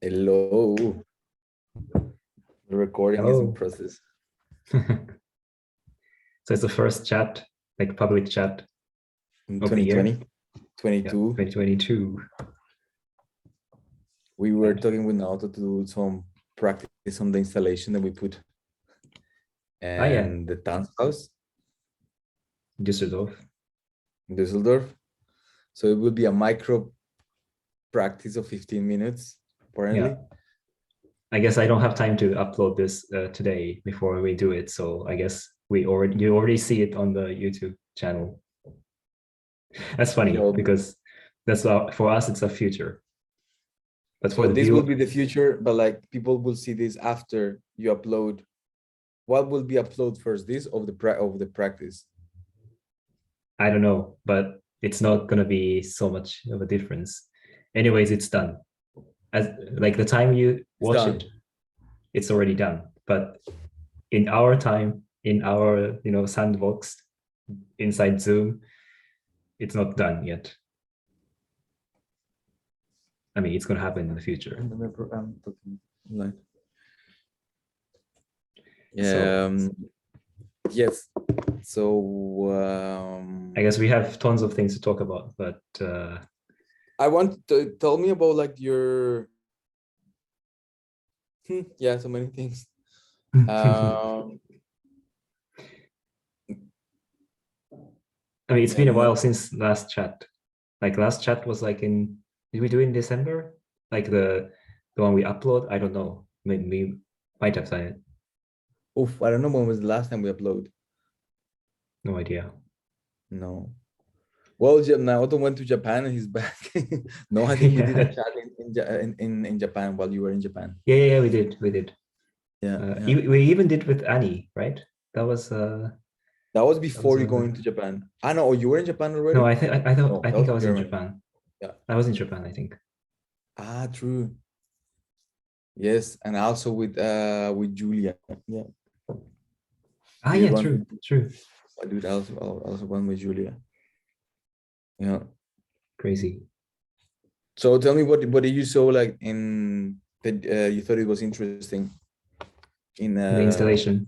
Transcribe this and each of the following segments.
Hello. The recording is in Hello. process. So it's the first chat, like public chat In of the year. 2020, Yeah, 22, 2022. we were And talking with Naoto to do some practice on the installation that we put yeah, and the dance house Düsseldorf. in Düsseldorf. So it will be a micro practice of 15 minutes, Yeah. apparently. I guess I don't have time to upload this today before we do it. So I guess you already see it on the YouTube channel. That's funny Yeah. because for us it's a future. But for So the this will viewer, be the future, but like people will see this after you upload. What will be uploaded first? This of the practice. I don't know, but it's not gonna be so much of a difference. Anyways, it's done. As like the time you It's watch done. it, it's already done. But in our time, in our sandbox inside Zoom, it's not done yet. I mean, it's going to happen in the future. I'm talking like So yes. So I guess we have tons of things to talk about, but I want to tell me about like your yeah, so many things. I mean, it's been a And while since last chat. Like last chat was like did we do it in December? Like the one we upload? I don't know. Maybe we might have done it. oof, I don't know when was the last time we upload. No idea. No. Well, Naoto went to Japan and he's back. No, I think we did a Yeah. chat in Japan while you were in Japan. Yeah, we did. We did. Yeah, yeah. We even did with Annie, right? That was That was that was before you a going to Japan. I know. Oh, you were in Japan no. already? No, I that think was I in was in Germany. Japan. Yeah. I was in Japan, I think. Ah, true. Yes, and also with Julia. Yeah. Ah, You yeah, went true, with true. I did also one with Julia. Yeah. Crazy. So tell me what did you saw like in that you thought it was interesting in The installation.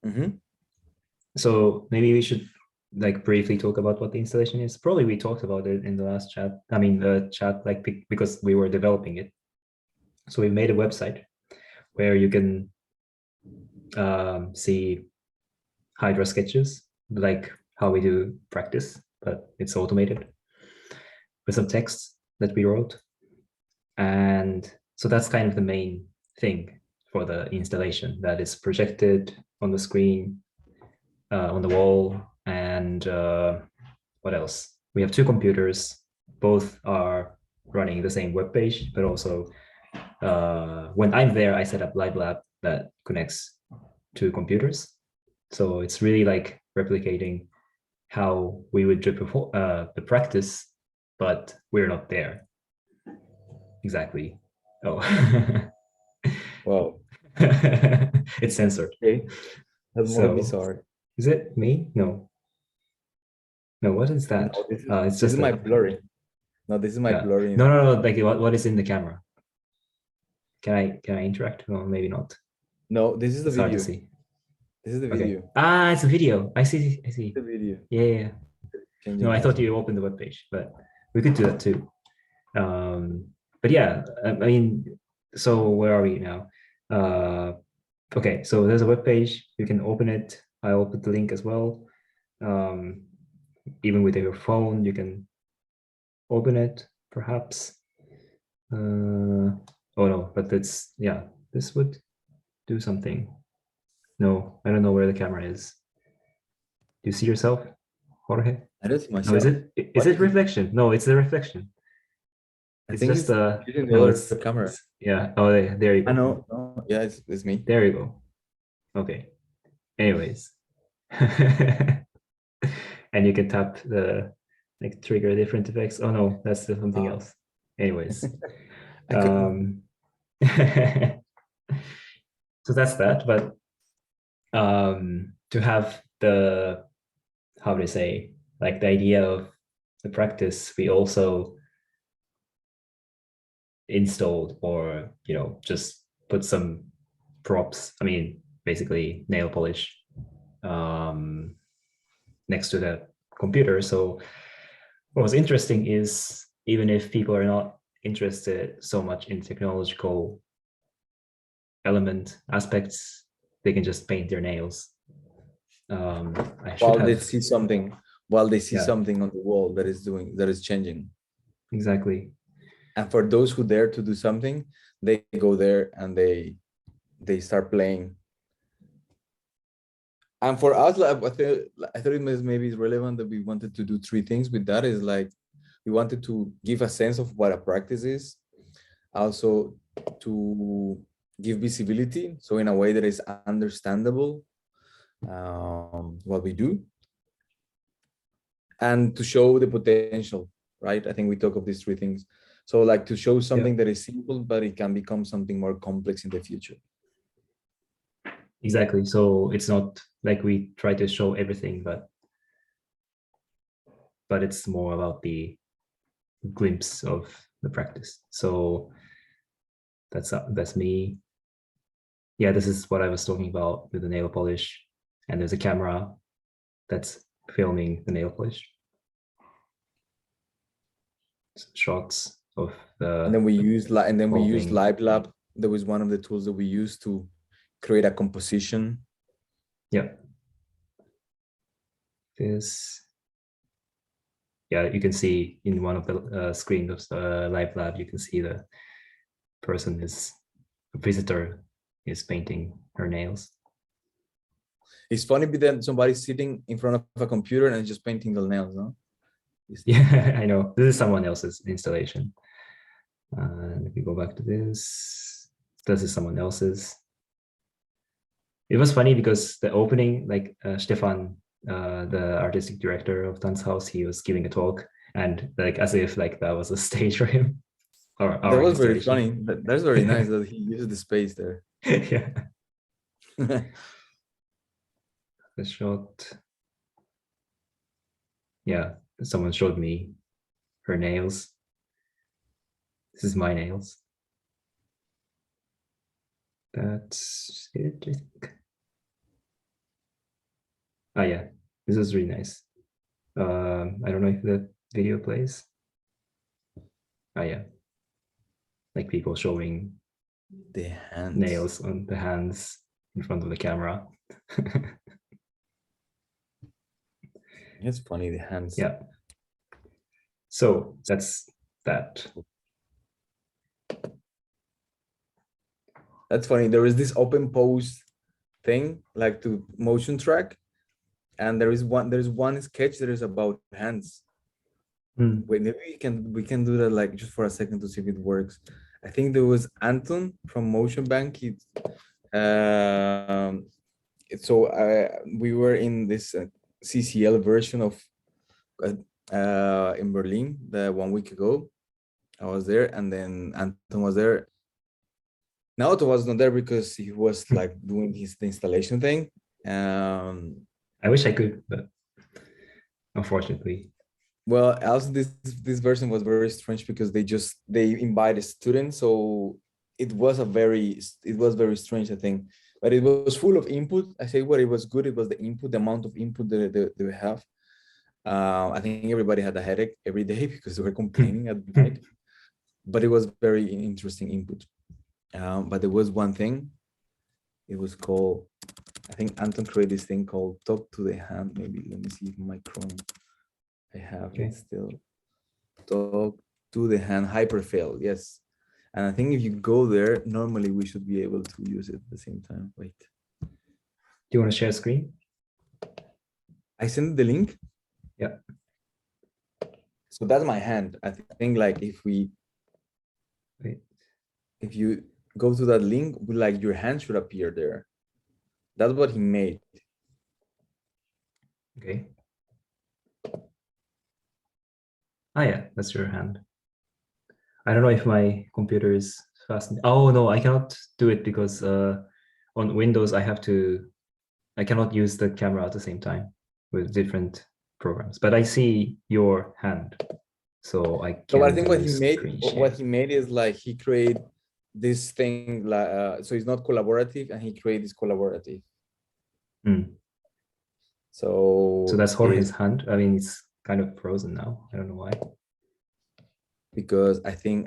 mhm. So maybe we should like briefly talk about what the installation is. Probably we talked about it in the last chat. I mean, the chat like because we were developing it. So we made a website where you can see Hydra sketches, like how we do practice, but it's automated with some text that we wrote. And so that's kind of the main thing for the installation that is projected on the screen, on the wall. And what else? We have two computers. Both are running the same web page, but also when I'm there, I set up Live Lab that connects two computers. So it's really like replicating how we would do the practice, but we're not there exactly. Oh, Wow. it's censored. Okay. That's more So bizarre. is it me? No, no. What is that? No, It's this is just my a blurry. No, this is my yeah. blurry. No. Like what is in the camera? Can I interact? No, maybe not. No, this is the It's hard to video. see. This is the Okay. video. Ah, it's a video. I see. I see. The video. Yeah. No, Changing I hands thought on. you opened the web page, but we could do that too. But yeah, I mean, so where are we now? Okay, so there's a web page. You can open it. I'll put the link as well. Um, even with your phone, you can open it, perhaps. Oh no, but this would do something. No, I don't know where the camera is. Do you see yourself, Jorge? I don't see No, is myself. it What? reflection? No, it's the reflection. I It's think just it's using the no, other camera. yeah. Oh, there you I go. know. No, yeah, it's me. There you go. Okay. Anyways. And you can tap the like trigger different effects. Oh no, that's something Ah. else. Anyways. I couldn't. Um so that's that. But to have the how do you say like the idea of the practice, we also installed or, you know, just put some props. I mean, basically nail polish next to the computer. So what was interesting is even if people are not interested so much in technological element aspects, they can just paint their nails. I should While they have, see something, while they see yeah, something on the wall that is changing. exactly. And for those who dare to do something, they go there and they start playing. And for us, like, I thought it was maybe relevant that we wanted to do three things with that. Is like we wanted to give a sense of what a practice is, also to give visibility, so in a way that is understandable, what we do, and to show the potential, right? I think we talk of these three things. So like to show something that is simple, but it can become something more complex in the future. Exactly. So it's not like we try to show everything, but it's more about the glimpse of the practice. So that's me. Yeah, this is what I was talking about with the nail polish, and there's a camera that's filming the nail polish. Shots of the And then we used whole thing. Live Lab. That was one of the tools that we used to create a composition. Yeah. This, yeah, you can see in one of the screens of the live lab, you can see the person is a visitor is painting her nails. It's funny, but then somebody's sitting in front of a computer and just painting the nails, no? Yeah, I know. This is someone else's installation. If we go back to this is someone else's. It was funny because the opening, like Stefan, the artistic director of Tanzhaus, he was giving a talk, and like as if like that was a stage for him. Or That our was very installation. funny. That's very nice that he used the space there. Yeah. The shot. Yeah, someone showed me her nails. This is my nails. That's it, I think. Ah, yeah, this is really nice. I don't know if the video plays. Ah, yeah, like people showing The hands. nails on the hands in front of the camera. It's funny, the hands. Yeah. So that's that. That's funny. There is this open pose thing, like to motion track, and there's one sketch that is about hands. Wait, maybe we can do that like just for a second to see if it works. I think there was Anton from Motion Bank. Um, we were in this CCL version of in Berlin the 1 week ago. I was there, and then Anton was there. Naoto was not there because he was like doing his installation thing. I wish I could, but unfortunately. Well, also this version was very strange because they invited students, so it was very strange, I think, but it was full of input. I say what it was good. It was the input, the amount of input that we have. I think everybody had a headache every day because they were complaining at night, but it was very interesting input. But there was one thing. It was called, I think Anton created this thing called "Talk to the Hand." Maybe let me see if my Chrome. I have Okay. it still. Talk to the hand hyperfail. Yes. And I think if you go there, normally we should be able to use it at the same time. Wait. Do you want to share screen? I sent the link. Yeah. So that's my hand. I think like Wait. if you go to that link, like your hand should appear there. That's what he made. Okay. Ah, yeah, that's your hand. I don't know if my computer is fast. Oh no, I cannot do it because on Windows I cannot use the camera at the same time with different programs. But I see your hand, So I So I can think do what screen he share. made is like he create this thing like so it's not collaborative, and he create this collaborative. Mm. So So that's is Jorge's hand. I mean, it's kind of frozen now. I don't know why. because I think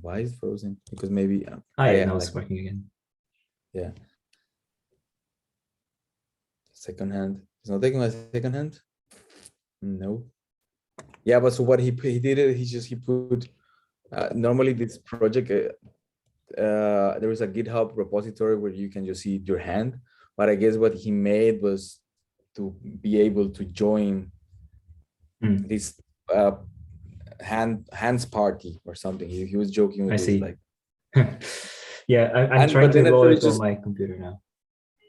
why is it frozen? Because maybe Ah, yeah, yeah, now like it's working again. yeah, second hand. It's not taking my second hand. No. Yeah, but so what he did it. He put normally this project. There is a GitHub repository where you can just see your hand, but I guess what he made was to be able to join Mm. this hands party or something. He was joking with I this see. like, Yeah, I'm and trying but to then I roll thought it it's on just my computer now.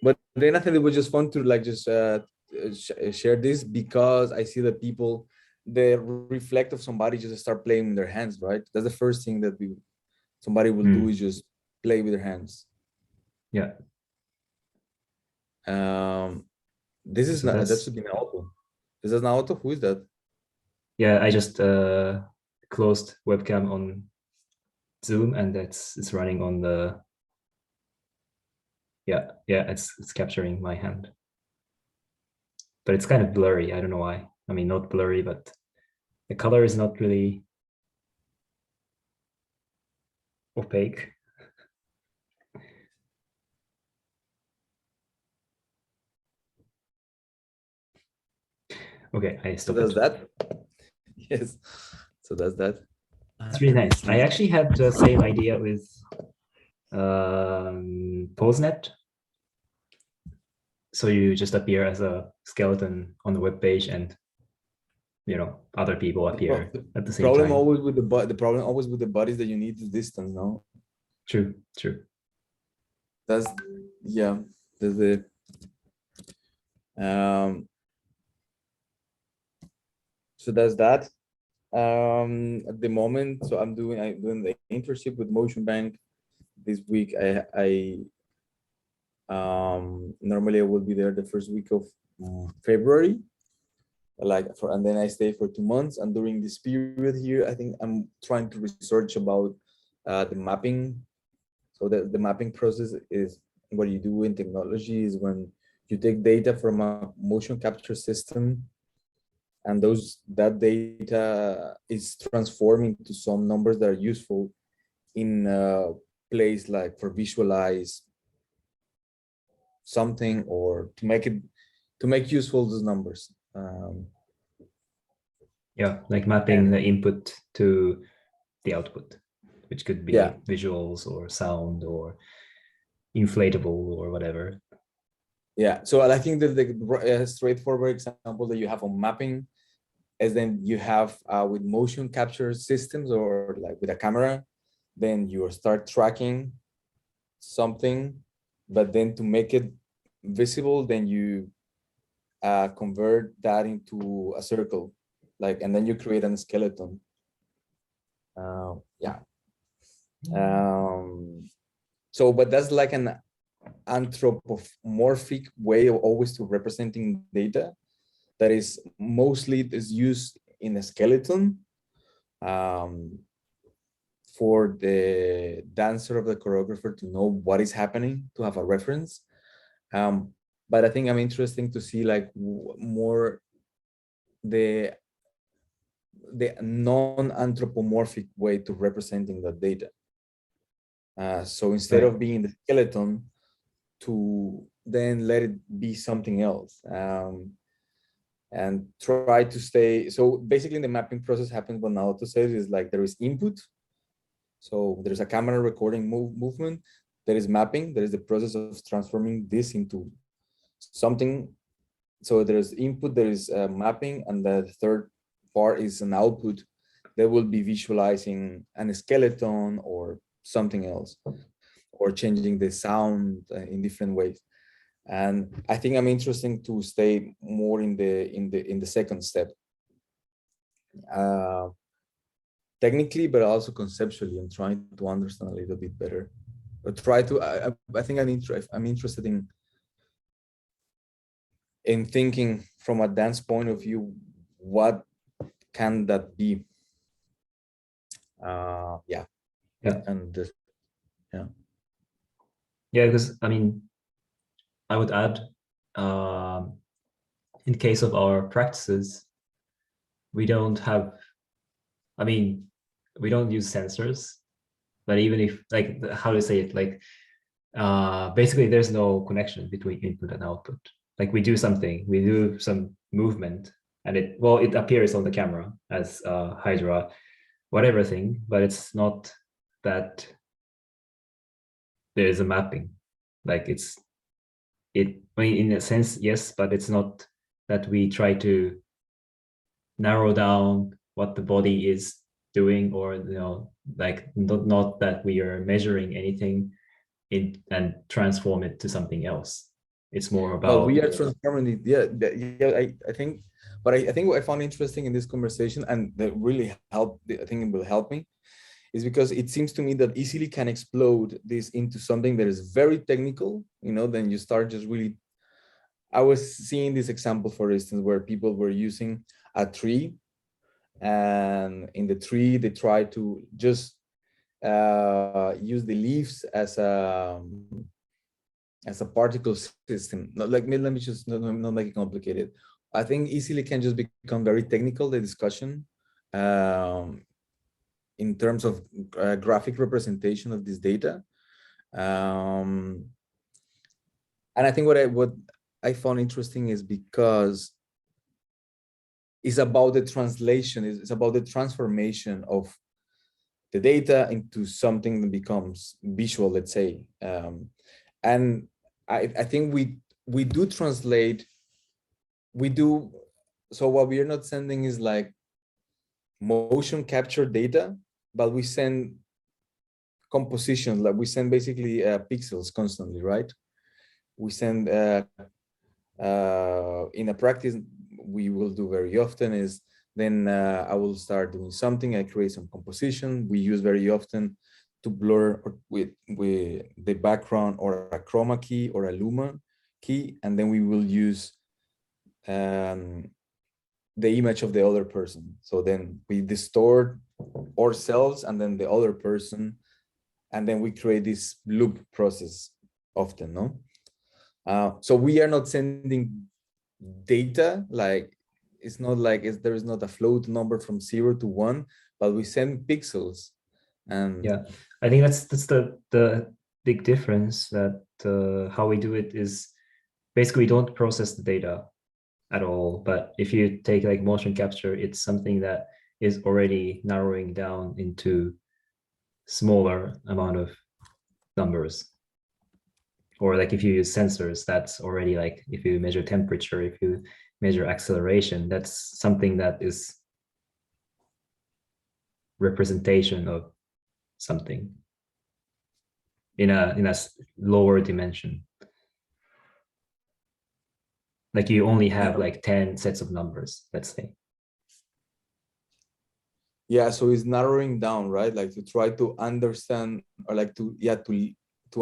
but then I thought it was just fun to like just share this because I see that people the reflect of somebody just start playing with their hands, right? That's the first thing that somebody will do is just play with their hands. Yeah. This is So not that that's, should be Naoto. This is Naoto. Who is that? yeah, I just closed webcam on Zoom, and it's running on the, yeah, it's capturing my hand. But it's kind of blurry. I don't know why. I mean, not blurry, but the color is not really opaque. Okay, I So stop does it. that? Yes. So does that? It's really Let me nice. I see. actually had the same idea with PoseNet. So you just appear as a skeleton on the web page, and other people appear at the The same problem time. always with the problem always with the bodies that you need is distance. No, True, true. that's yeah. That's the um. So that's that. At the moment, so I'm doing the internship with Motion Bank this week. Normally I will be there the first week of February, like and then I stay for 2 months. And during this period here, I think I'm trying to research about the mapping. So the mapping process is what you do in technology is when you take data from a motion capture system, and that data is transforming to some numbers that are useful in a place like for visualize something or to make useful those numbers. Yeah, like mapping And the input to the output, which could yeah, be visuals or sound or inflatable or whatever. yeah. So I think that the straightforward example that you have on mapping is then you have with motion capture systems or like with a camera, then you start tracking something, but then to make it visible, then you convert that into a circle, like, and then you create a skeleton. Yeah. So, but that's like an anthropomorphic way of always to representing data that is mostly is used in a skeleton um, for the dancer of the choreographer to know what is happening, to have a reference. But I think I'm interesting to see like more the non-anthropomorphic way to representing the data. So instead Right. of being the skeleton, to then let it be something else and try to stay. So basically, the mapping process happens what Naoto said is like there is input. So there's a camera recording movement. There is mapping. There is the process of transforming this into something. So there's input, there is mapping, and the third part is an output that will be visualizing an skeleton or something else, or changing the sound in different ways. And I think I'm interested to stay more in the second step, uh, technically, but also conceptually. I'm trying to understand a little bit better, but try to. I think I'm interested in thinking from a dance point of view. What can that be? Yeah, Yeah. and this, yeah. Yeah, because I mean, I would add, in case of our practices, we don't have, I mean, we don't use sensors, but even if, like, how to say it, like, basically there's no connection between input and output. Like we do something, we do some movement, and it appears on the camera as Hydra, whatever thing, but it's not that there is a mapping. Like I mean, in a sense, yes, but it's not that we try to narrow down what the body is doing, or like not that we are measuring anything and transform it to something else. It's more Well, we about, are transforming it. Yeah, yeah. I think, but I think what I found interesting in this conversation, and that really helped. I think it will help me, is because it seems to me that easily can explode this into something that is very technical. Then you start just really. I was seeing this example, for instance, where people were using a tree, and in the tree they try to just use the leaves as a particle system. Not like, let me just not make it complicated. I think easily can just become very technical, the discussion, in terms of graphic representation of this data. Um, and I think what I found interesting is because it's about the translation, it's about the transformation of the data into something that becomes visual, let's say. And I think we do translate, we do. So what we are not sending is like motion capture data, but we send compositions, like we send basically pixels constantly, right? We send in a practice we will do very often is then I will start doing something, I create some composition. We use very often to blur with the background or a chroma key or a luma key, and then we will use the image of the other person. So then we distort ourselves and then the other person, and then we create this loop process often, no? So we are not sending data, like it's not like there is not a float number from 0 to 1, but we send pixels. And yeah, I think that's the big difference, that how we do it is basically we don't process the data at all. But if you take like motion capture, it's something that is already narrowing down into smaller amount of numbers. Or like if you use sensors, that's already, like if you measure temperature, if you measure acceleration, that's something that is representation of something in a lower dimension. Like you only have like 10 sets of numbers, let's say. yeah, so it's narrowing down, right? Like to try to understand, or like to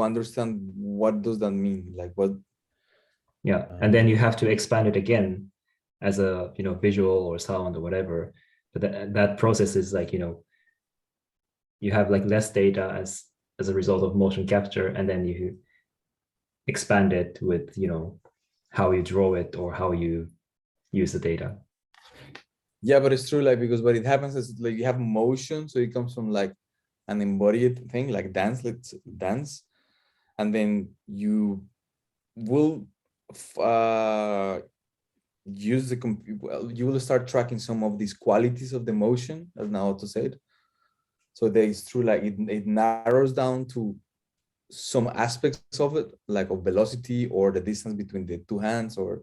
understand what does that mean, like what. Yeah, and then you have to expand it again as a visual or sound or whatever. But that process is like you have like less data as a result of motion capture, and then you expand it with how you draw it or how you use the data. Yeah, but it's true, like, because what it happens is like you have motion, so it comes from like an embodied thing, like dance, let's dance, and then you will use the well, you will start tracking some of these qualities of the motion, as Naoto said. So there is true, like it narrows down to some aspects of it, like of velocity or the distance between the two hands, or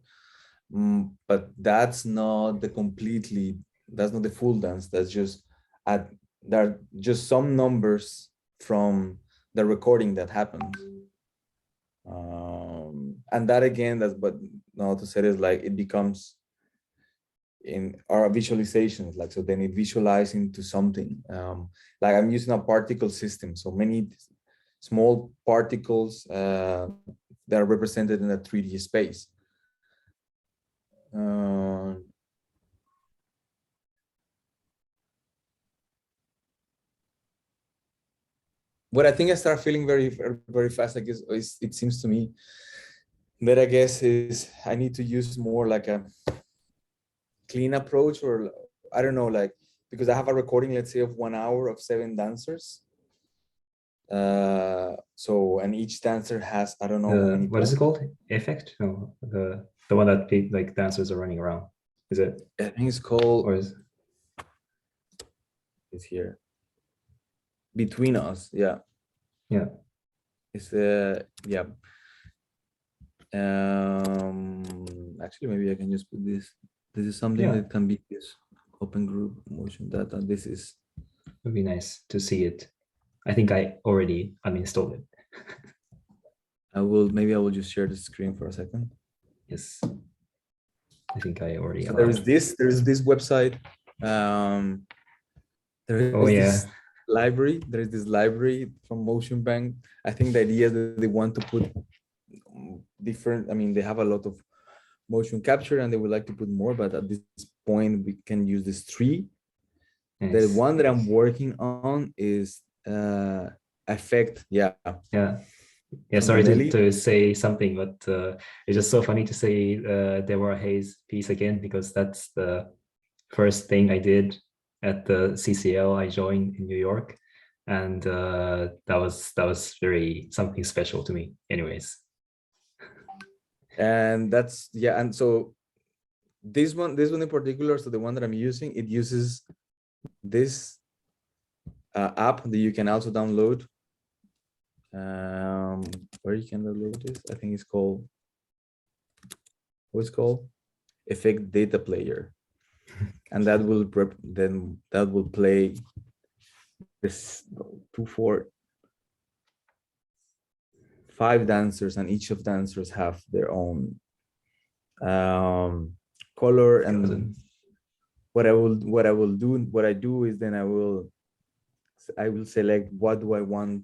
but that's not that's not the full dance. That's just at there are just some numbers from the recording that happened. And that again, that's what Naoto said, is like it becomes in our visualizations, like so then it visualizes into something. Like I'm using a particle system, so many small particles that are represented in a 3D space. what I think I start feeling very fast, I guess, is it seems to me that I guess is I need to use more like a clean approach, or I don't know, like, because I have a recording, let's say, of 1 hour of 7 dancers. So, and each dancer has, I don't know how many What is points. it called? Effect? No, the one that like dancers are running around. Is it? I think it's called, Or is it's here. Between Us, yeah. yeah. It's yeah. Actually, maybe I can just put this. This is something Yeah. that can be used. Open group motion data. This is. Would be nice to see it. I think I already uninstalled it. Maybe I will just share the screen for a second. Yes. I think I already So there is this website. There Oh is yeah. this library. There is this library from Motion Bank. I think the idea is that they want to put different. I mean, they have a lot of motion capture and they would like to put more, but at this point we can use this three. The Nice. one that I'm working on is effect. Yeah. Yeah. Yeah, From sorry Benelli. to say something, but it's just so funny to say Deborah Hayes piece again, because that's the first thing I did at the CCL I joined in New York, and that was very something special to me. Anyways, And that's, yeah. And so this one in particular, so the one that I'm using, it uses this app that you can also download. Where you can download this, I think it's called, what's called, Effect Data Player, and that will play this 2, 4, 5 dancers, and each of dancers have their own color. And what I do is then I will select what do I want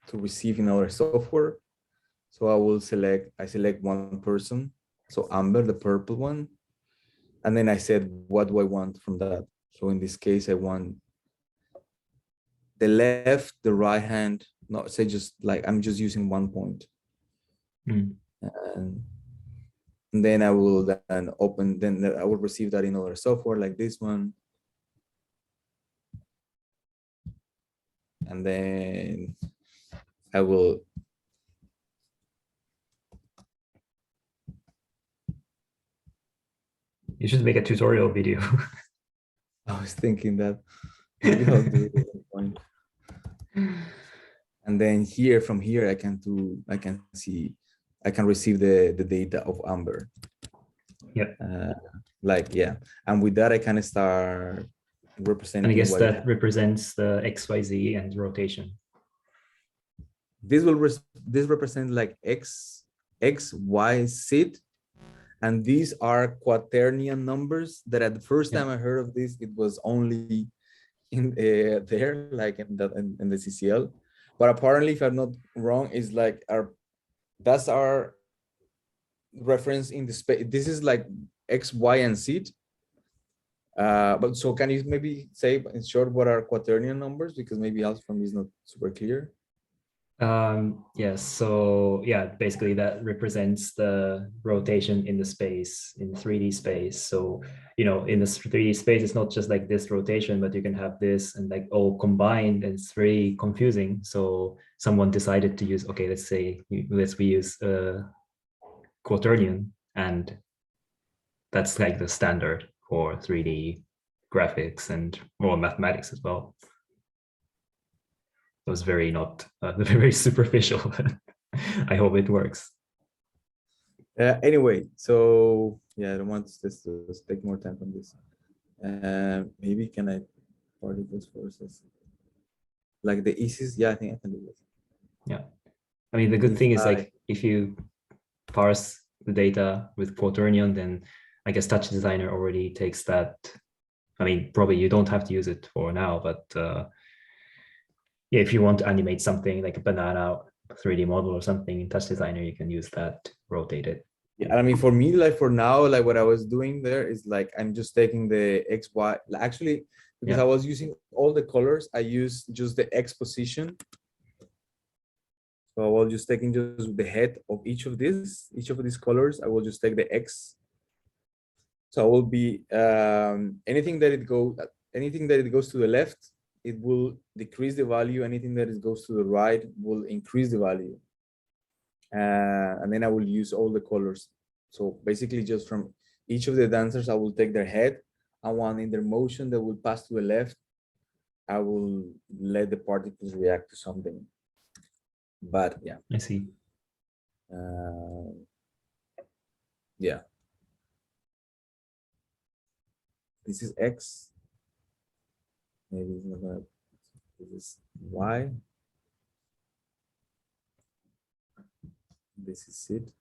to receive in our software. So I select one person, so Amber, the purple one, and then I said, what do I want from that? So in this case, I want the left, the right hand, not say, just like, I'm just using 1 point. And then I will then open, then I will receive that in other software like this one. And then I will, you should make a tutorial video. I was thinking that maybe I'll do it at some point. And then from here, I can receive the data of Amber. Yeah. Yeah. And with that, I can start representing. And I guess that represents the XYZ and rotation. This represents like X, Y, Z. And these are quaternion numbers that at the first time I heard of this, it was only in there, like in the CCL. But apparently, if I'm not wrong, is like that's our reference in the space. This is like X, Y, and Z. But so can you maybe say in short what are quaternion numbers? Because maybe else from me is not super clear. Yes, so yeah, basically that represents the rotation in the space, in 3D space. So, in this 3D space, it's not just like this rotation, but you can have this and like all combined, and it's very confusing. So someone decided to use, okay, let's we use quaternion, and that's like the standard for 3D graphics and more mathematics as well. It was very not very superficial. I hope it works. Anyway, so yeah, I don't want this to take more time on this. Maybe can I particles forces like the easiest? Yeah, I think I can do this. Yeah, I mean the good thing is like if you parse the data with quaternion, then I guess Touch Designer already takes that. I mean, probably you don't have to use it for now, but yeah, if you want to animate something like a banana 3D model or something in Touch Designer, you can use that, rotate it. Yeah, I mean, for me, like for now, like what I was doing there is like I'm just taking the X, Y. Actually, because I was using all the colors, I used just the X position. So I will just taking just the head of each of these colors. I will just take the X. So I will be anything that it goes to the left, it will decrease the value. Anything that it goes to the right will increase the value. And then I will use all the colors. So basically just from each of the dancers, I will take their head, and one in their motion that will pass to the left, I will let the particles react to something. But yeah. I see. Yeah. This is X. Maybe it's not gonna, this is Y. This is it.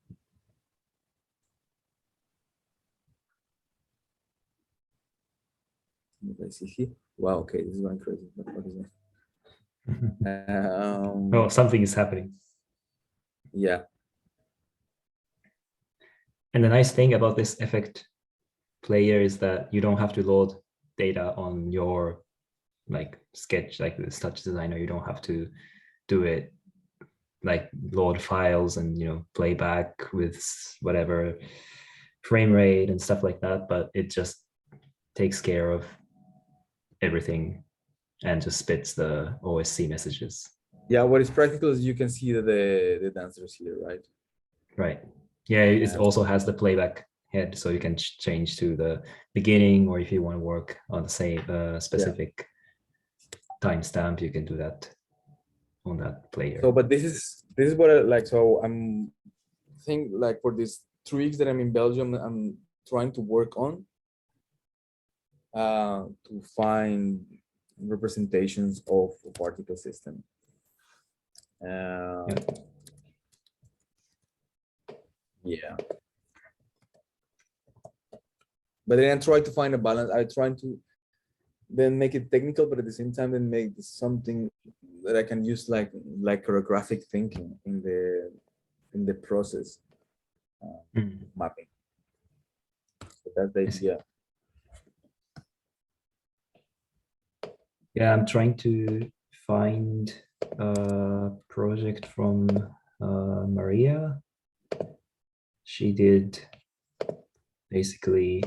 What I see here. Wow, okay, this is going crazy. What is it? Oh, something is happening. Yeah. And the nice thing about this effect player is that you don't have to load data on your like sketch, like the touch designer. You don't have to do it like load files and play back with whatever frame rate and stuff like that, but it just takes care of everything and just spits the OSC messages. Yeah, what is practical is you can see the dancers here, right? Right. Yeah, it also has the playback head, so you can change to the beginning, or if you want to work on the same specific timestamp, you can do that on that player. So, but this is what I like. So I'm think like for these 3 weeks that I'm in Belgium, I'm trying to work on to find representations of a particle system. Yeah. But then I try to find a balance. I try to then make it technical, but at the same time then make something that I can use like choreographic thinking in the process mapping. So that's the idea. Yeah, I'm trying to find a project from Maria. She did basically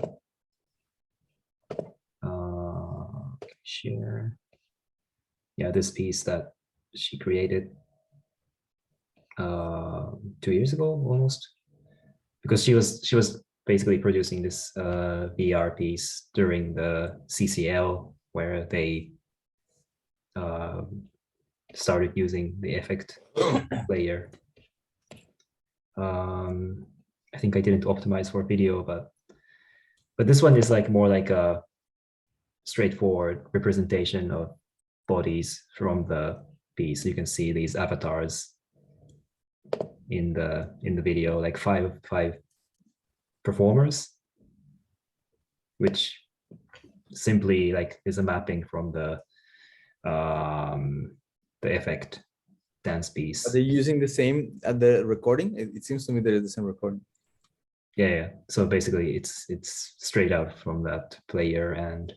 share. Yeah, this piece that she created 2 years ago almost, because she was basically producing this VR piece during the CCL where they started using the effect player. I think I didn't optimize for video, but this one is like more like a straightforward representation of bodies from the piece. You can see these avatars in the video, like five performers, which simply like is a mapping from the effect dance piece. Are they using the same at the recording? It seems to me that it's the same recording. Yeah. So basically, it's straight out from that player, and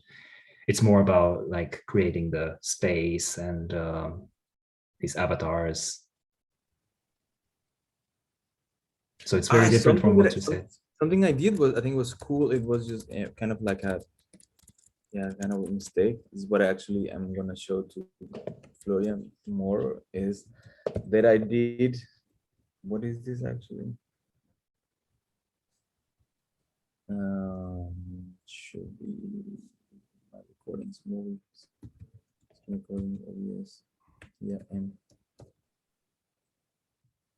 it's more about like creating the space and these avatars. So it's very different from what you said. Something I did was, I think it was cool. It was just kind of like a kind of a mistake. This is what I actually am gonna show to Florian tomorrow, is that I did. What is this actually? Should be my recordings moving. Recording OBS. Yeah, and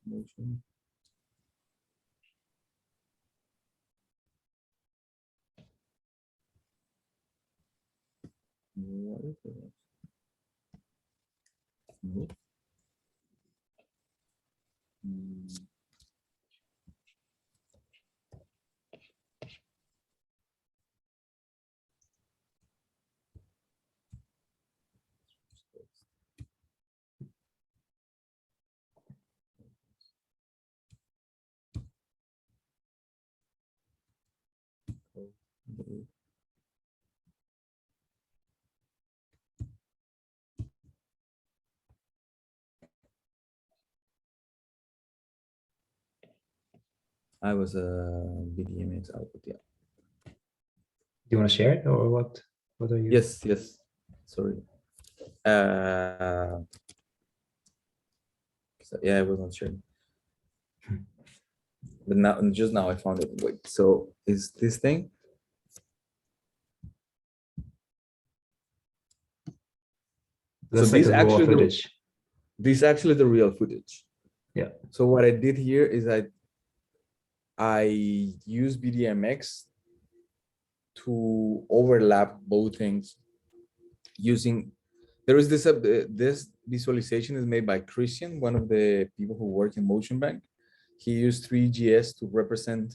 motion. What is it? Move. I was a BDMX output. Yeah. Do you want to share it or what? What are you? Yes. Yes. Sorry. Yeah, I was not sure. But now, just now, I found it. Wait. So is this thing? That's So like the raw footage. this actually the real footage. Yeah. So what I did here is I use BDMX to overlap both things using. There is this visualization is made by Christian, one of the people who work in Motion Bank. He used 3GS to represent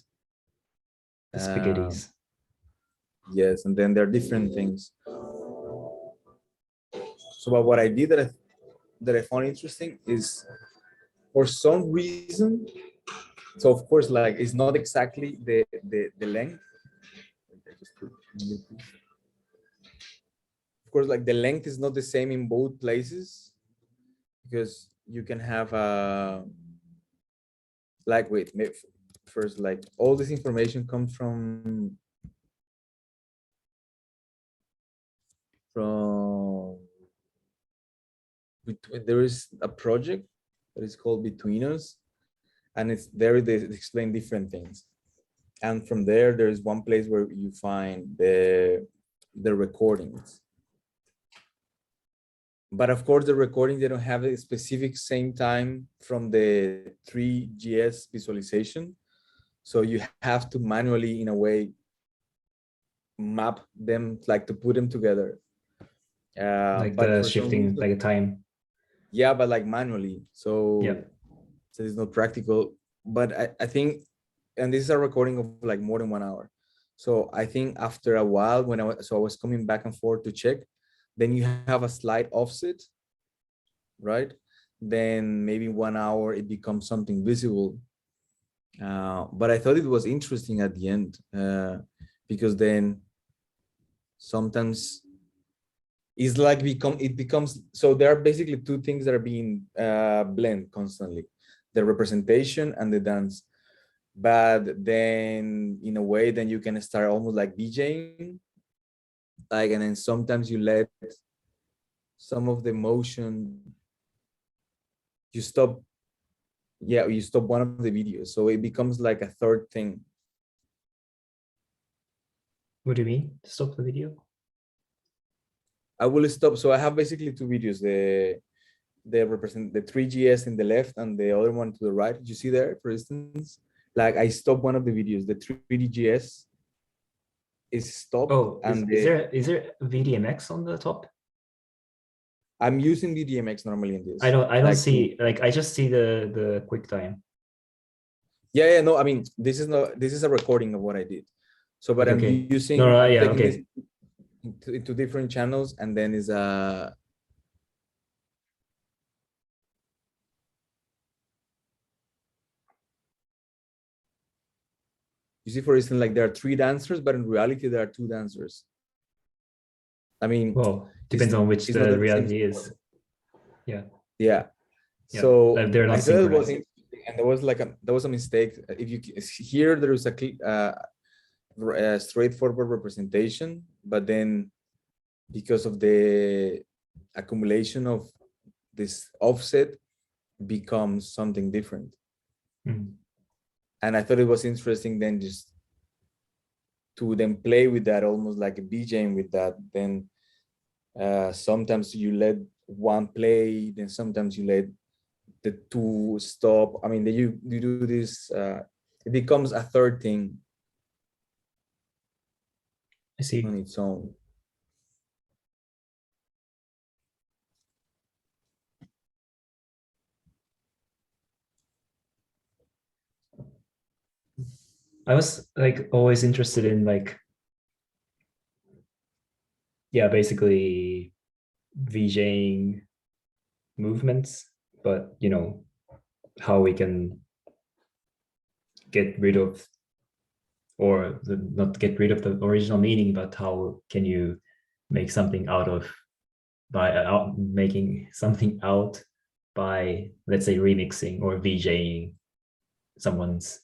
The uh, spaghettis. yes, and then there are different things. So but what I did that I found interesting is for some reason, so of course, like it's not exactly the length. Of course, like the length is not the same in both places because you can have a like wait first like all this information comes from there is a project that is called Between Us, and it's there they explain different things, and from there is one place where you find the recordings, but of course the recording they don't have a specific same time from the 3GS visualization, so you have to manually in a way map them, like to put them together, Like but the for some shifting, reason like a time. yeah, but like manually, Yeah. so it's not practical. But I think, and this is a recording of like more than 1 hour, so I think after a while when I was coming back and forth to check, then you have a slight offset, right? Then maybe 1 hour it becomes something visible, but I thought it was interesting at the end, because then sometimes it's like it becomes so there are basically two things that are being blend constantly, the representation and the dance, but then in a way then you can start almost like DJing, like, and then sometimes you let some of the motion, you stop, yeah, you stop one of the videos, so it becomes like a third thing. What do you mean? Stop the video? I will stop, so I have basically two videos, the represent the 3GS in the left and the other one to the right. You see there, for instance, like I stopped one of the videos, the 3GS is stopped, Oh, and is there VDMX on the top? I'm using VDMX normally in this. I don't Like see, like I just see the QuickTime. yeah, no, I mean this is not, this is a recording of what I did. So but Okay, I'm okay. using, No, I'm yeah, taking this okay. into different channels, and then is you see, for instance, like there are three dancers, but in reality there are two dancers. I mean, Well, depends on which it's not the the same reality sport. is. Yeah, Yeah. yeah. So Like they're I not thought it was synchronized. interesting, and there was a mistake. If you here, there is a straightforward representation, but then because of the accumulation of this offset, becomes something different. Mhm. And I thought it was interesting then just to then play with that, almost like a BJing with that. Then sometimes you let one play, then sometimes you let the two stop. I mean, you do this. It becomes a third thing I see. on its own. I was like always interested in like, yeah, basically VJing movements, but you know, how we can get rid of, or not get rid of the original meaning, but how can you make something out of by making something out by, let's say, remixing or VJing someone's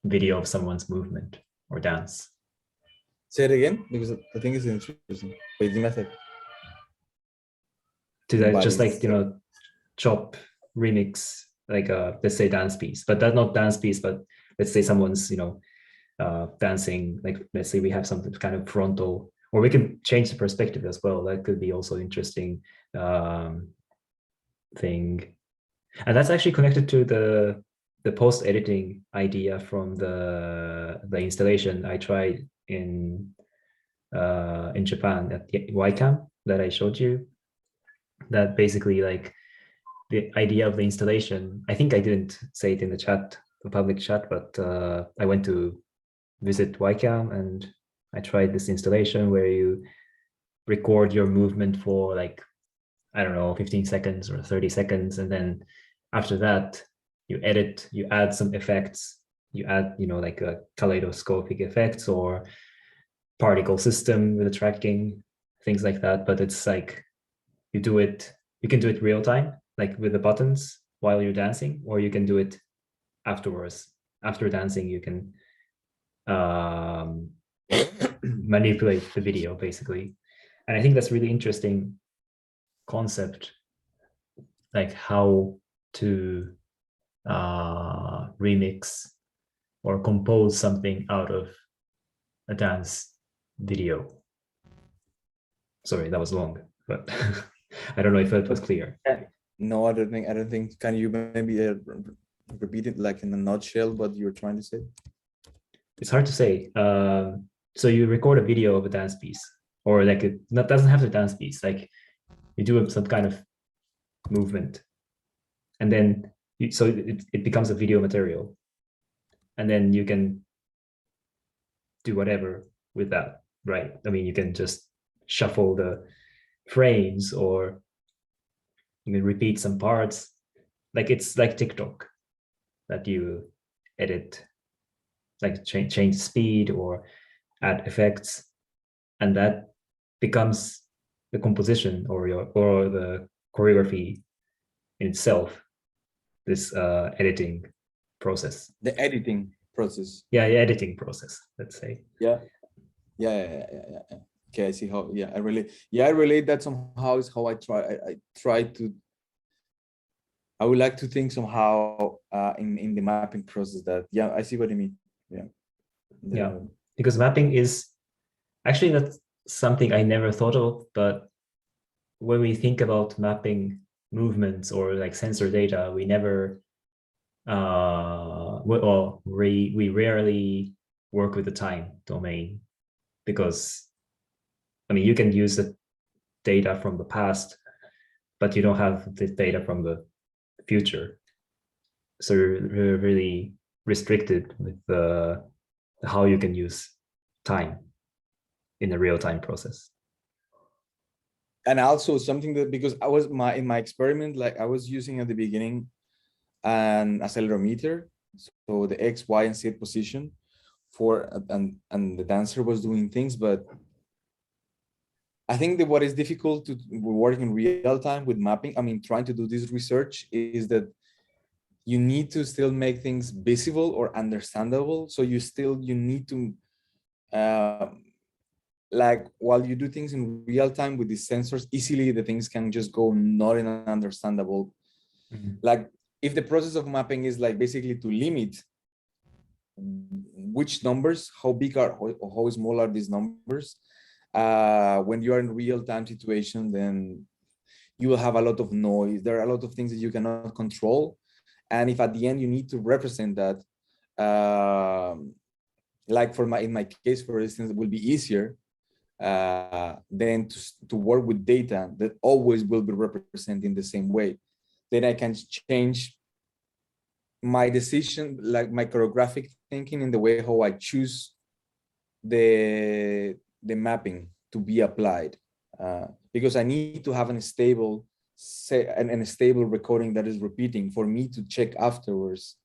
video of someone's movement or dance. Say it again, because I think it's interesting. Wait, dime hacer. To that, just like, Embodies. you know, chop, remix, like let's say dance piece, but that's not dance piece, but let's say someone's, you know, dancing, like let's say we have something kind of frontal, or we can change the perspective as well. That could be also interesting thing. And that's actually connected to the post editing idea from the installation I tried in Japan at YCAM that I showed you. That basically, like, the idea of the installation, I think I didn't say it in the chat, the public chat, but I went to visit YCAM and I tried this installation where you record your movement for like, I don't know, 15 seconds or 30 seconds. And then after that, you edit, you add some effects, you add, you know, like a kaleidoscopic effects or particle system with the tracking, things like that. But it's like, you can do it real time, like with the buttons while you're dancing, or you can do it afterwards. After dancing, you can manipulate the video basically. And I think that's really interesting concept, like how to remix or compose something out of a dance video. Sorry, that was long, but I don't know if it was clear. No, I don't think. I don't think. Can you maybe repeat it like in a nutshell what you're trying to say? It's hard to say. So you record a video of a dance piece, or like it doesn't have to dance piece. Like you do some kind of movement, and then so it becomes a video material, and then you can do whatever with that, right? I mean, you can just shuffle the frames, or you can repeat some parts. Like it's like TikTok that you edit, like change speed or add effects, and that becomes the composition or the choreography in itself. This editing process. The editing process. Yeah, the editing process. Let's say. Yeah. Okay, I see how. Yeah, I relate that somehow. Is how I try to. I would like to think somehow in the mapping process that, yeah, I see what you mean. Yeah, because mapping is actually, that's something I never thought of, but when we think about mapping movements or like sensor data, we never we rarely work with the time domain, because I mean, you can use the data from the past, but you don't have the data from the future. So you're really restricted with how you can use time in a real-time process. And also something that, because I was in my experiment, like I was using at the beginning an accelerometer, so the X, Y, and Z position for and the dancer was doing things, but I think that what is difficult to work in real time with mapping, I mean, trying to do this research, is that you need to still make things visible or understandable. So you need to, like while you do things in real time with these sensors, easily the things can just go not in an understandable. Mm-hmm. Like if the process of mapping is like basically to limit which numbers, how big are or how small are these numbers, when you are in real time situation, then you will have a lot of noise. There are a lot of things that you cannot control. And if at the end you need to represent that, like in my case, for instance, it will be easier than to work with data that always will be represented in the same way. Then I can change my decision, like my choreographic thinking, in the way how I choose the mapping to be applied, because I need to have a stable recording that is repeating for me to check afterwards.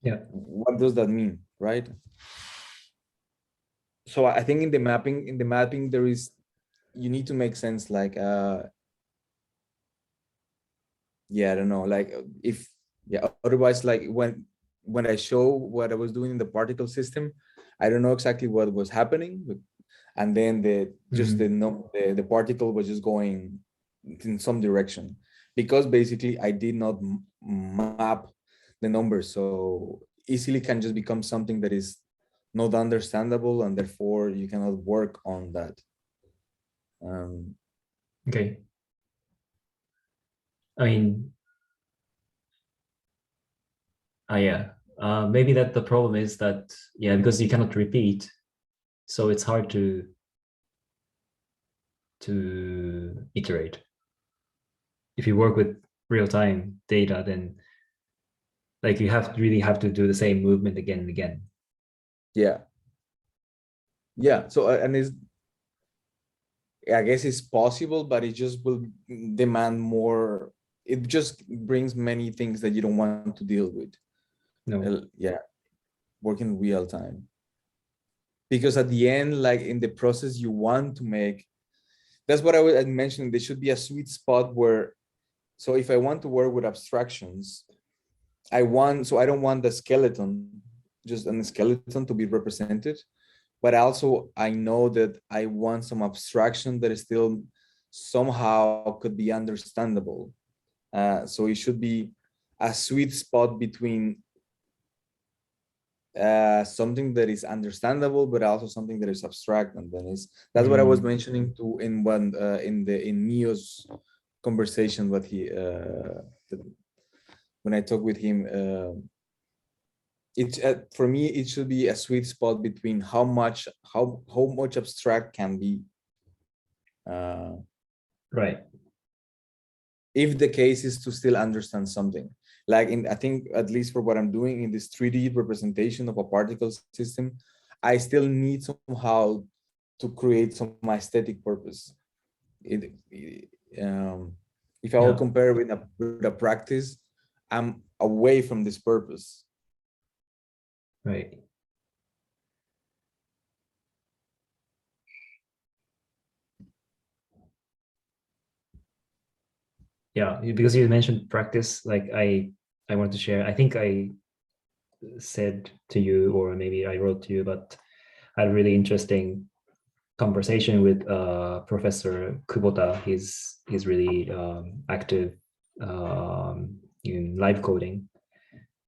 Yeah, what does that mean, right? So I think in the mapping there is, you need to make sense, like yeah, I don't know, like if, yeah, otherwise, like when when I show what I was doing in the particle system, I don't know exactly what was happening, and then the particle was just going in some direction, because basically I did not map the numbers, so easily can just become something that is not understandable, and therefore you cannot work on that. Okay. I mean, yeah. Maybe that the problem is that, yeah, because you cannot repeat, so it's hard to iterate. If you work with real-time data, then like you really have to do the same movement again and again. Yeah. So and it's, I guess it's possible, but it just will demand more. It just brings many things that you don't want to deal with. No. Yeah, working real time. Because at the end, like in the process you want to make, that's what I was mentioning. There should be a sweet spot where, so if I want to work with abstractions, I don't want the skeleton, just a skeleton to be represented, but also I know that I want some abstraction that is still somehow could be understandable. So it should be a sweet spot between something that is understandable, but also something that is abstract. And then that's what I was mentioning to in one in Mio's conversation, what he when I talked with him. It's for me it should be a sweet spot between how much abstract can be, right, if the case is to still understand something. Like I think at least for what I'm doing in this 3D representation of a particle system, I still need somehow to create some aesthetic purpose. If I will compare with a practice, I'm away from this purpose. Right. Yeah, because you mentioned practice, like I wanted to share. I think I said to you, or maybe I wrote to you, but I had a really interesting conversation with Professor Kubota. He's really active in live coding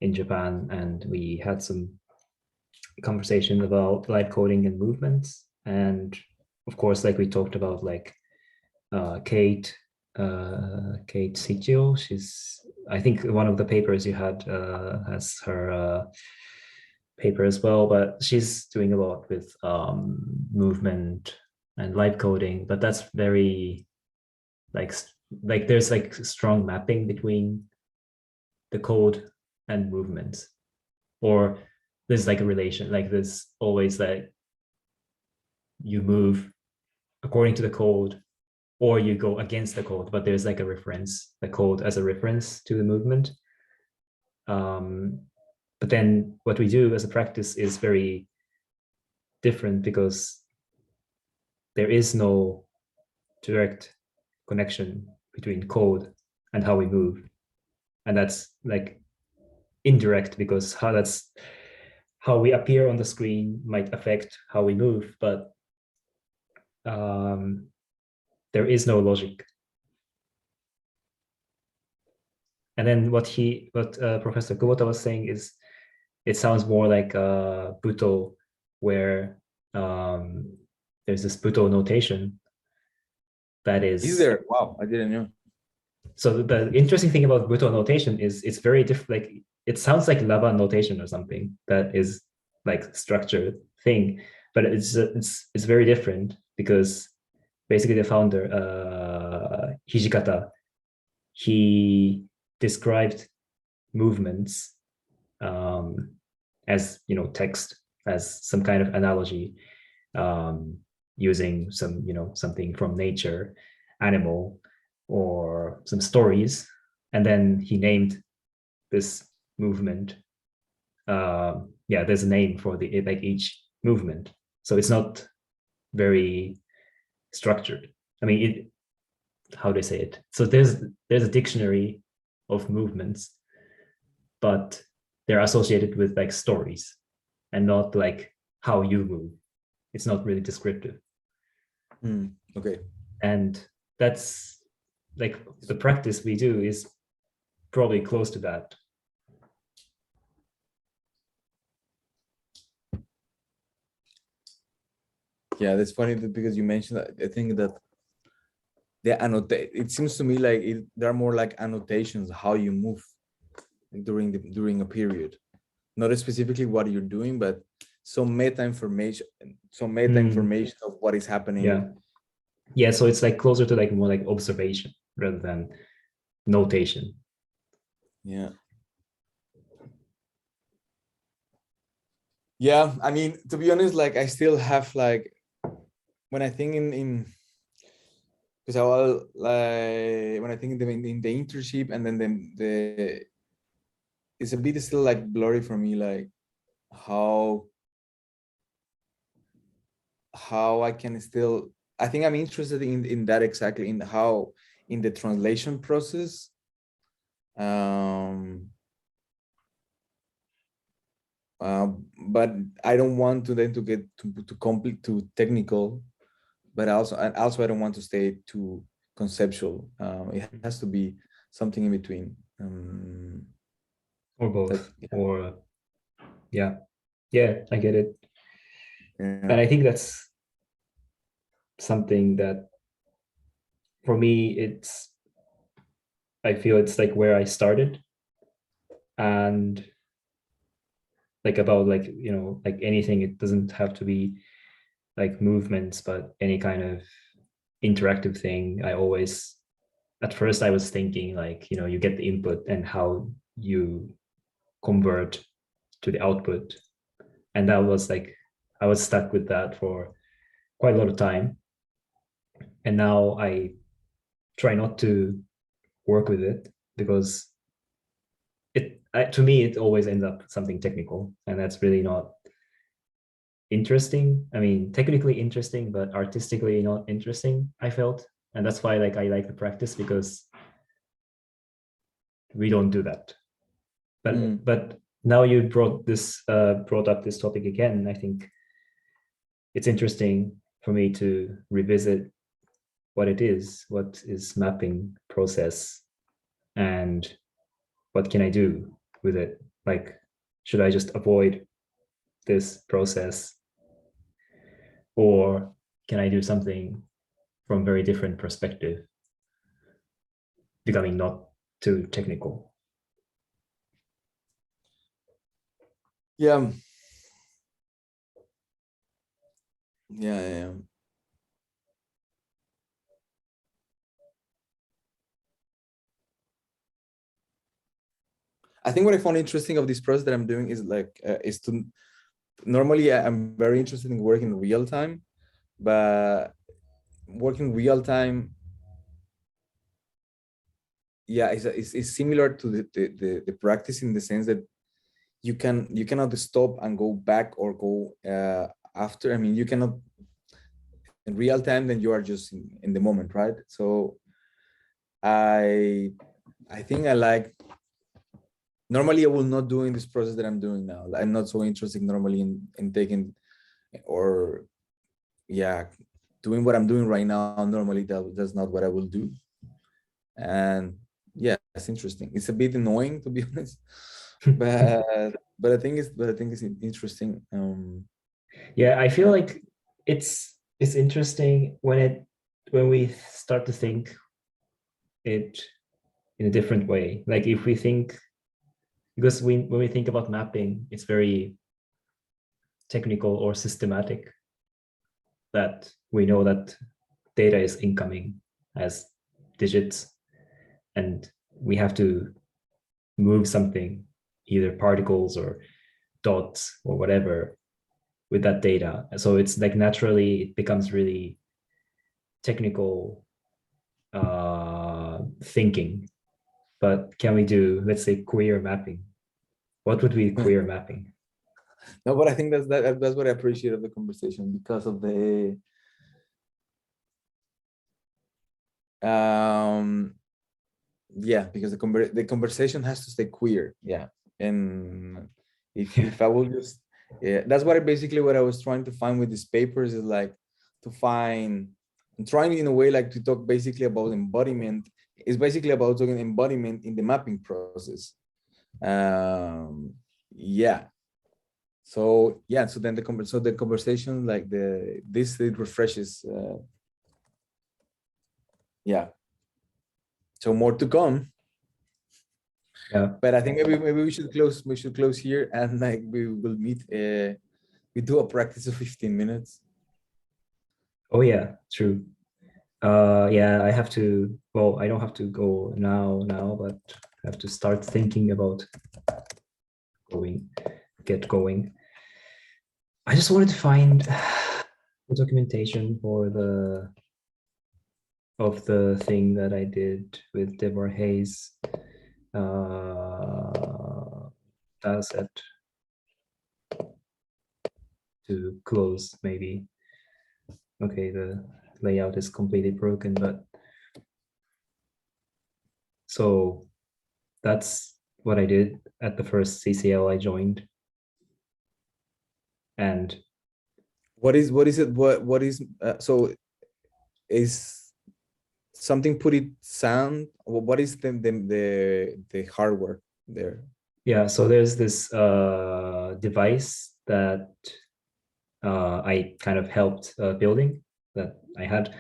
in Japan, and we had some conversation about live coding and movements. And of course, like we talked about, like Kate Sichio. She's, I think one of the papers you had has her paper as well, but she's doing a lot with movement and live coding. But that's very like there's like strong mapping between the code and movements, or there's like a relation, like there's always that you move according to the code or you go against the code, but there's like a reference, the code as a reference to the movement. But then what we do as a practice is very different, because there is no direct connection between code and how we move. And that's like indirect, because how we appear on the screen might affect how we move, but there is no logic. And then what Professor Kubota was saying is, it sounds more like Buto, where there's this Buto notation that is there. Wow, I didn't know. So the interesting thing about Buto notation is it's very different. Like it sounds like Lava notation or something that is like structured thing, but it's very different, because basically the founder Hijikata, he described movements as text, as some kind of analogy, using something from nature, animal, or some stories, and then he named this movement. There's a name for the like each movement, so it's not very structured. I mean, how do I say it? So there's a dictionary of movements, but they're associated with like stories and not like how you move. It's not really descriptive. Okay. And that's like the practice we do is probably close to that. Yeah, that's funny because you mentioned that. I think that it seems to me like there are more like annotations how you move during a period, not specifically what you're doing, but some meta information, of what is happening. Yeah, so it's like closer to like more like observation rather than notation. Yeah. Yeah, I mean, to be honest, like I still have like when I think in because I will like when I think in the internship, and then the it's a bit still like blurry for me, like how I can still, I think I'm interested in that exactly, in how in the translation process, um but I don't want to then to get to complete too technical, but also I don't want to stay too conceptual. It has to be something in between. Or That, both. Or yeah, I get it. yeah. And I think that's something that for me I feel it's like where I started, and like about like like anything, it doesn't have to be like movements, but any kind of interactive thing. I always, at first I was thinking like you get the input and how you convert to the output, and that was like I was stuck with that for quite a lot of time, and now I try not to work with it because to me it always ends up something technical, and that's really not interesting. I mean, technically interesting, but artistically not interesting, I felt. And that's why like I like the practice, because we don't do that. But now you brought up this topic again. I think it's interesting for me to revisit what is mapping process, and what can I do with it? Like, should I just avoid this process, or can I do something from very different perspective, becoming not too technical? Yeah. Yeah. I think what I found interesting of this process that I'm doing is like is to normally I'm very interested in working real time, but working real time, yeah, it's similar to the practice in the sense that you cannot stop and go back or go after. I mean, you cannot in real time, then you are just in the moment, right? So I think I like, normally I will not do in this process that I'm doing now. I'm not so interested normally in taking or yeah, doing what I'm doing right now. Normally that's not what I will do. And yeah, it's interesting. It's a bit annoying to be honest, but I think it's interesting. Yeah, I feel like it's interesting when we start to think it in a different way. Like if we think, because when we think about mapping, it's very technical or systematic, that we know that data is incoming as digits, and we have to move something, either particles or dots or whatever, with that data. So it's like naturally it becomes really technical thinking. But can we do, let's say, queer mapping? What would be queer mapping? No, but I think that's what I appreciate of the conversation, because of the yeah, because the conversation has to stay queer. Yeah. And If I will just, yeah, that's what basically what I was trying to find with these papers is like to find, I'm trying in a way like to talk basically about embodiment. It's basically about talking embodiment in the mapping process. Yeah. So yeah, so then the conversation like this it refreshes. Yeah. So more to come. Yeah. But I think maybe we should close here and like we will meet. We do a practice of 15 minutes. Oh yeah, true. Yeah, I have to, well, I don't have to go now, but I have to start thinking about get going. I just wanted to find the documentation for the thing that I did with Deborah Hayes. Data set to close maybe. Okay, the layout is completely broken, but so that's what I did at the first CCL I joined. And What is it? What is so is something put it sound? What is the hardware there? yeah, so there's this device that I kind of helped building that I had.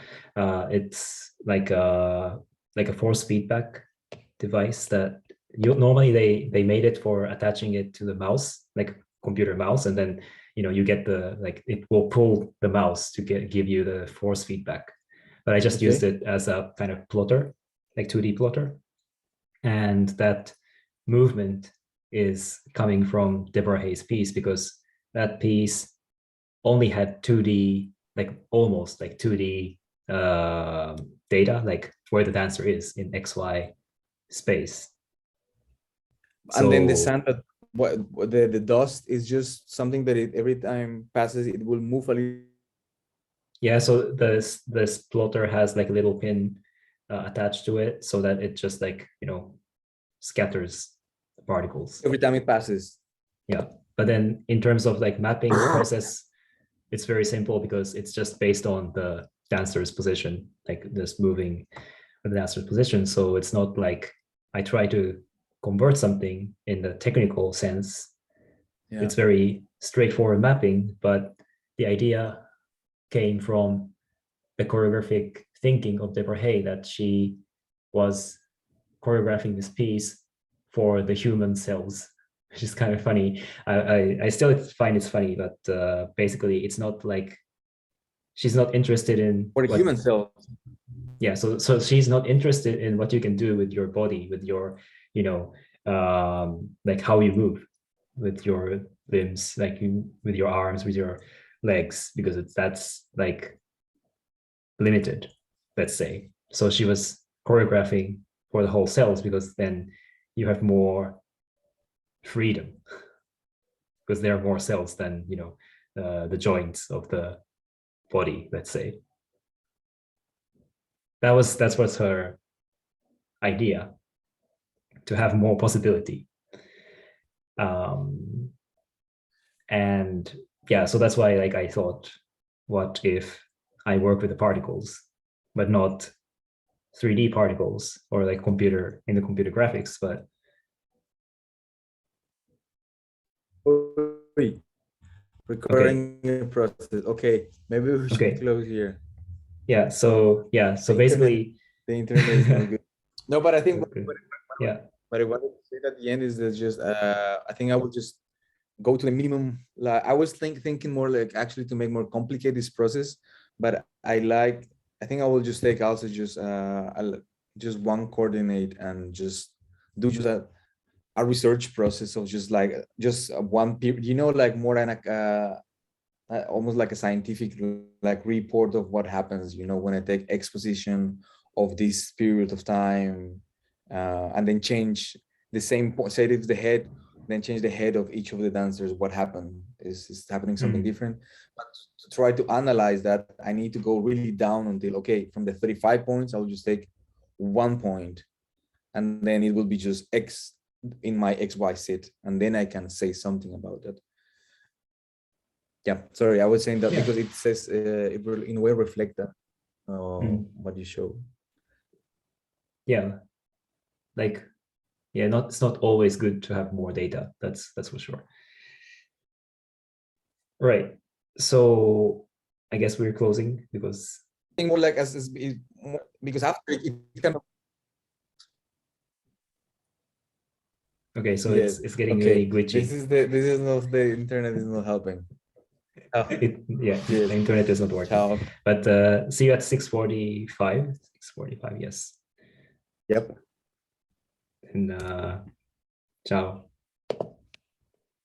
It's like a force feedback device that you normally they made it for attaching it to the mouse, like computer mouse, and then you get the like it will pull the mouse to give you the force feedback. But I just used Okay. it as a kind of plotter, like 2D plotter, and that movement is coming from Deborah Hayes' piece because that piece only had 2D, like almost like 2D data, like where the dancer is in XY space. And then the So sound that what the dust is just something that it every time passes it will move a little. yeah, so this plotter has like a little pin attached to it so that it just like scatters the particles. Every time it passes. Yeah, but then in terms of like mapping process, it's very simple because it's just based on the dancer's position, like just moving the dancer's position. So it's not like I try to convert something in the technical sense. Yeah. It's very straightforward mapping, but the idea came from the choreographic thinking of Deborah Hay that she was choreographing this piece for the human cells, which is kind of funny. I still find it's funny, but basically it's not like she's not interested in For the what. human cell. Yeah, so she's not interested in what you can do with your body, with your like how you move with your limbs, like with your arms, with your legs, because that's like limited, let's say. So she was choreographing for the whole cells because then you have more freedom because there are more cells than the joints of the body, let's say. That's what's her idea, to have more possibility. um and yeah, so that's why like I thought, what if I work with the particles but not 3D particles or like computer in the computer graphics, but Oi, okay. recording the process. Okay, maybe we should Okay, close here. so The internet, basically the internet is not good. No, but I think okay. Yeah. what I wanted to say at the end is that just I think I would just go to the minimum. Like I was thinking more like actually to make more complicated this process, but I think I will just take also just just one coordinate and just do just a research process of just like just one period, like more than almost like a scientific like report of what happens, when I take exposition of this period of time, and then change the same point, say it's the head, then change the head of each of the dancers, what happened is happening something Mm. different. But to try to analyze that, I need to go really down until, okay, from the 35 points I'll just take 1 point, and then it will be just X in my XY set, and then I can say something about it. Yeah, sorry, I was saying that because it says it will in a way reflect that what you show. Yeah, like it's not always good to have more data. That's for sure. Right. So I guess we're closing because I think more like because after it kind of okay, so yes, it's getting okay. really glitchy. This is not the internet is not helping. The internet is not working. Ciao. But see you at 6:45. 6:45, yes. Yep. And ciao.